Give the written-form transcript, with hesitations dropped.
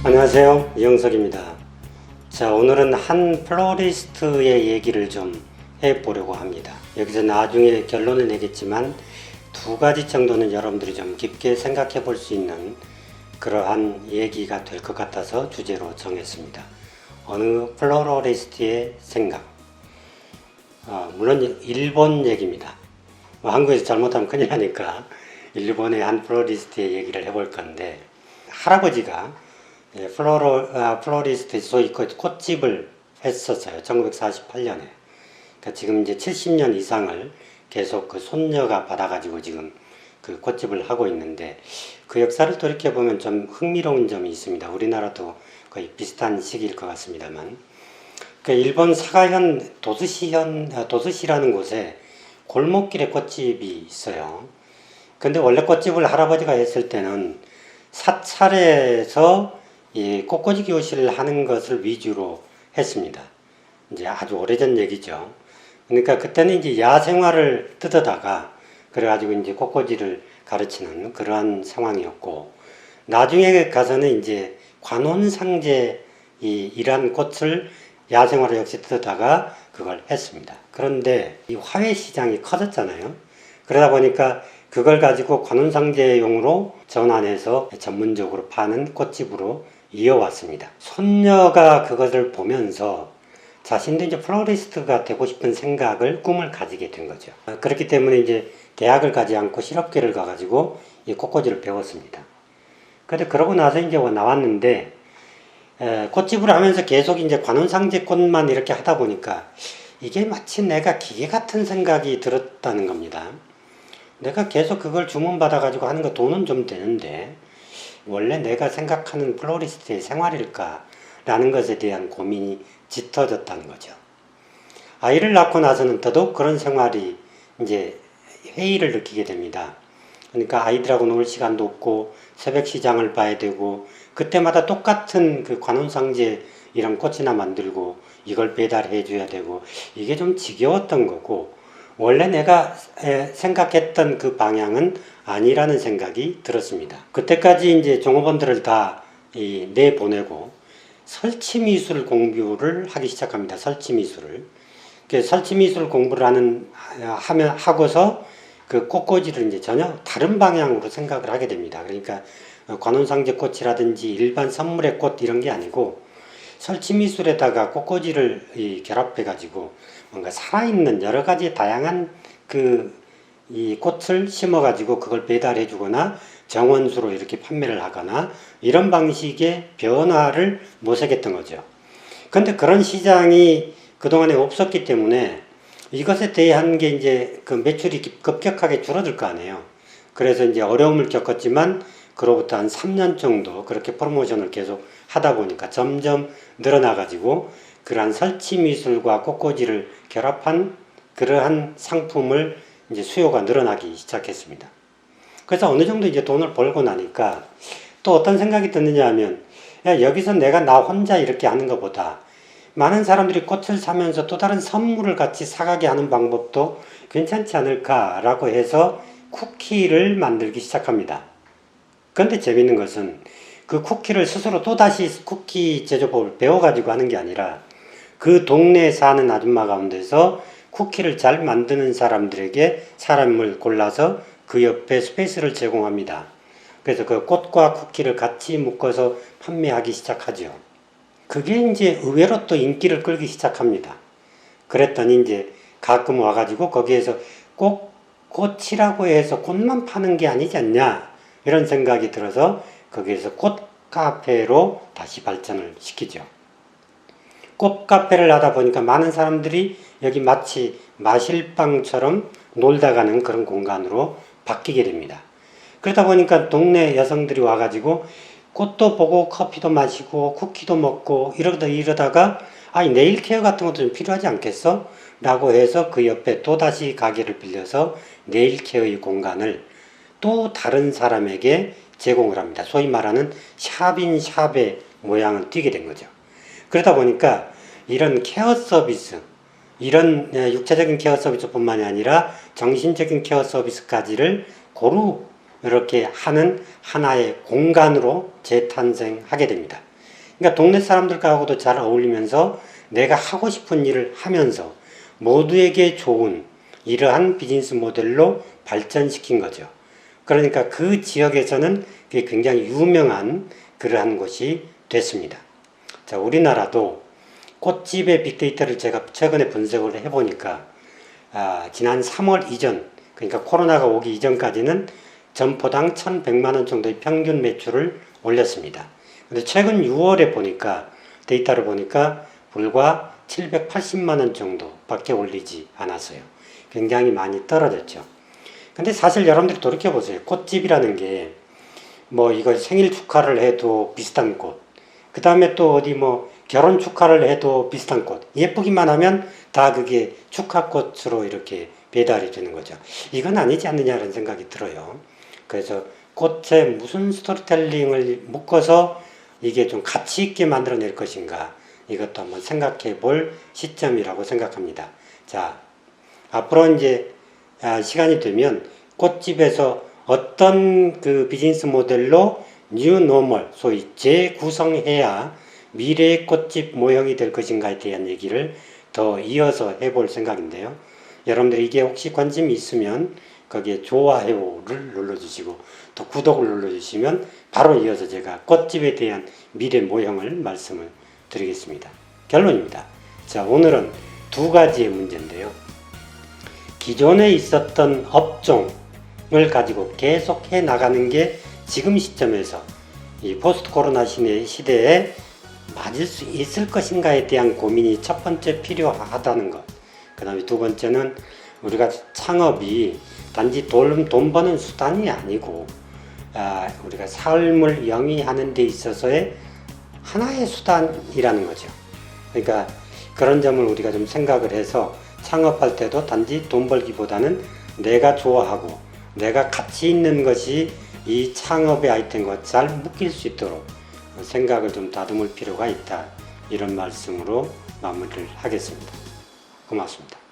안녕하세요, 이영석입니다. 자, 오늘은 한 플로리스트의 얘기를 좀 해보려고 합니다. 여기서 나중에 결론을 내겠지만 두 가지 정도는 여러분들이 좀 깊게 생각해 볼 수 있는 그러한 얘기가 될 것 같아서 주제로 정했습니다. 어느 플로리스트의 생각. 물론 일본 얘기입니다. 한국에서 잘못하면 큰일 나니까 일본의 한 플로리스트의 얘기를 해볼 건데, 할아버지가 플로리스트 소위 꽃집을 했었어요. 1948년에. 그러니까 지금 이제 70년 이상을 계속 그 손녀가 받아가지고 지금 그 꽃집을 하고 있는데, 그 역사를 돌이켜보면 좀 흥미로운 점이 있습니다. 우리나라도 거의 비슷한 시기일 것 같습니다만. 그 일본 사가현 도스시라는 곳에 골목길에 꽃집이 있어요. 근데 원래 꽃집을 할아버지가 했을 때는 사찰에서 이 꽃꽂이 교실을 하는 것을 위주로 했습니다. 이제 아주 오래전 얘기죠. 그러니까 그때는 이제 야생화를 뜯어다가 그래가지고 이제 꽃꽂이를 가르치는 그러한 상황이었고, 나중에 가서는 이제 관혼상제 이란 꽃을 야생화로 역시 뜯어다가 그걸 했습니다. 그런데 이 화훼 시장이 커졌잖아요. 그러다 보니까 그걸 가지고 관혼상제용으로 전환해서 전문적으로 파는 꽃집으로 이어왔습니다. 손녀가 그것을 보면서 자신도 이제 플로리스트가 되고 싶은 생각을, 꿈을 가지게 된 거죠. 그렇기 때문에 이제 대학을 가지 않고 실업계를 가가지고 이 꽃꽂이를 배웠습니다. 근데 그러고 나서 이제 나왔는데, 꽃집을 하면서 계속 이제 관혼상제 꽃만 이렇게 하다 보니까 이게 마치 내가 기계 같은 생각이 들었다는 겁니다. 내가 계속 그걸 주문받아가지고 하는 거 돈은 좀 되는데, 원래 내가 생각하는 플로리스트의 생활일까? 라는 것에 대한 고민이 짙어졌다는 거죠. 아이를 낳고 나서는 더더욱 그런 생활이 이제 회의를 느끼게 됩니다. 그러니까 아이들하고 놀 시간도 없고, 새벽 시장을 봐야 되고, 그때마다 똑같은 그 관혼상제 이런 꽃이나 만들고, 이걸 배달해 줘야 되고, 이게 좀 지겨웠던 거고, 원래 내가 생각했던 그 방향은 아니라는 생각이 들었습니다. 그때까지 이제 종업원들을 다 내보내고 설치미술 공부를 하기 시작합니다. 설치미술을. 설치미술 공부를 하고서 그 꽃꽂이를 이제 전혀 다른 방향으로 생각을 하게 됩니다. 그러니까 관혼상제 꽃이라든지 일반 선물의 꽃 이런 게 아니고, 설치미술에다가 꽃꽂이를 결합해가지고 뭔가 살아있는 여러 가지 다양한 이 꽃을 심어가지고 그걸 배달해 주거나 정원수로 이렇게 판매를 하거나 이런 방식의 변화를 모색했던 거죠. 그런데 그런 시장이 그동안에 없었기 때문에 이것에 대한 게 이제 그 매출이 급격하게 줄어들 거 아니에요. 그래서 이제 어려움을 겪었지만 그로부터 한 3년 정도 그렇게 프로모션을 계속 하다 보니까 점점 늘어나가지고 그러한 설치미술과 꽃꽂이를 결합한 그러한 상품을 이제 수요가 늘어나기 시작했습니다. 그래서 어느 정도 이제 돈을 벌고 나니까 또 어떤 생각이 드느냐 하면, 야, 여기서 내가 나 혼자 이렇게 하는 것보다 많은 사람들이 꽃을 사면서 또 다른 선물을 같이 사가게 하는 방법도 괜찮지 않을까라고 해서 쿠키를 만들기 시작합니다. 그런데 재밌는 것은 그 쿠키를 스스로 또다시 쿠키 제조법을 배워가지고 하는 게 아니라 그 동네에 사는 아줌마 가운데서 쿠키를 잘 만드는 사람을 골라서 그 옆에 스페이스를 제공합니다. 그래서 그 꽃과 쿠키를 같이 묶어서 판매하기 시작하죠. 그게 이제 의외로 또 인기를 끌기 시작합니다. 그랬더니 이제 가끔 와가지고 거기에서 꼭 꽃이라고 해서 꽃만 파는 게 아니지 않냐, 이런 생각이 들어서 거기에서 꽃카페로 다시 발전을 시키죠. 꽃카페를 하다 보니까 많은 사람들이 여기 마치 마실방처럼 놀다 가는 그런 공간으로 바뀌게 됩니다. 그러다 보니까 동네 여성들이 와가지고 꽃도 보고 커피도 마시고 쿠키도 먹고 이러다가 네일 케어 같은 것도 좀 필요하지 않겠어? 라고 해서 그 옆에 또다시 가게를 빌려서 네일 케어의 공간을 또 다른 사람에게 제공을 합니다. 소위 말하는 샵인 샵의 모양을 띠게 된 거죠. 그러다 보니까 이런 케어 서비스, 이런 육체적인 케어 서비스뿐만이 아니라 정신적인 케어 서비스까지를 고루 이렇게 하는 하나의 공간으로 재탄생하게 됩니다. 그러니까 동네 사람들하고도 잘 어울리면서 내가 하고 싶은 일을 하면서 모두에게 좋은 이러한 비즈니스 모델로 발전시킨 거죠. 그러니까 그 지역에서는 그게 굉장히 유명한 그러한 곳이 됐습니다. 자, 우리나라도 꽃집의 빅데이터를 제가 최근에 분석을 해보니까 지난 3월 이전, 그러니까 코로나가 오기 이전까지는 점포당 1,100만 원 정도의 평균 매출을 올렸습니다. 근데 최근 6월에 보니까 데이터를 보니까 불과 780만 원 정도밖에 올리지 않았어요. 굉장히 많이 떨어졌죠. 근데 사실 여러분들이 돌이켜보세요. 꽃집이라는 게 뭐 이거 생일 축하를 해도 비슷한 꽃, 그 다음에 또 어디 뭐 결혼 축하를 해도 비슷한 꽃, 예쁘기만 하면 다 그게 축하꽃으로 이렇게 배달이 되는 거죠. 이건 아니지 않느냐는 생각이 들어요. 그래서 꽃에 무슨 스토리텔링을 묶어서 이게 좀 가치 있게 만들어낼 것인가, 이것도 한번 생각해 볼 시점이라고 생각합니다. 자, 앞으로 이제 시간이 되면 꽃집에서 어떤 그 비즈니스 모델로 뉴 노멀, 소위 재구성해야 미래의 꽃집 모형이 될 것인가에 대한 얘기를 더 이어서 해볼 생각인데요. 여러분들 이게 혹시 관심이 있으면 거기에 좋아요를 눌러주시고 또 구독을 눌러주시면 바로 이어서 제가 꽃집에 대한 미래 모형을 말씀을 드리겠습니다. 결론입니다. 자, 오늘은 두 가지의 문제인데요. 기존에 있었던 업종을 가지고 계속 해 나가는 게 지금 시점에서 이 포스트 코로나 시대에 맞을 수 있을 것인가에 대한 고민이 첫 번째 필요하다는 것. 그 다음에 두 번째는 우리가 창업이 단지 돈 버는 수단이 아니고 우리가 삶을 영위하는 데 있어서의 하나의 수단이라는 거죠. 그러니까 그런 점을 우리가 좀 생각을 해서 창업할 때도 단지 돈 벌기보다는 내가 좋아하고 내가 가치 있는 것이 이 창업의 아이템과 잘 묶일 수 있도록 생각을 좀 다듬을 필요가 있다. 이런 말씀으로 마무리를 하겠습니다. 고맙습니다.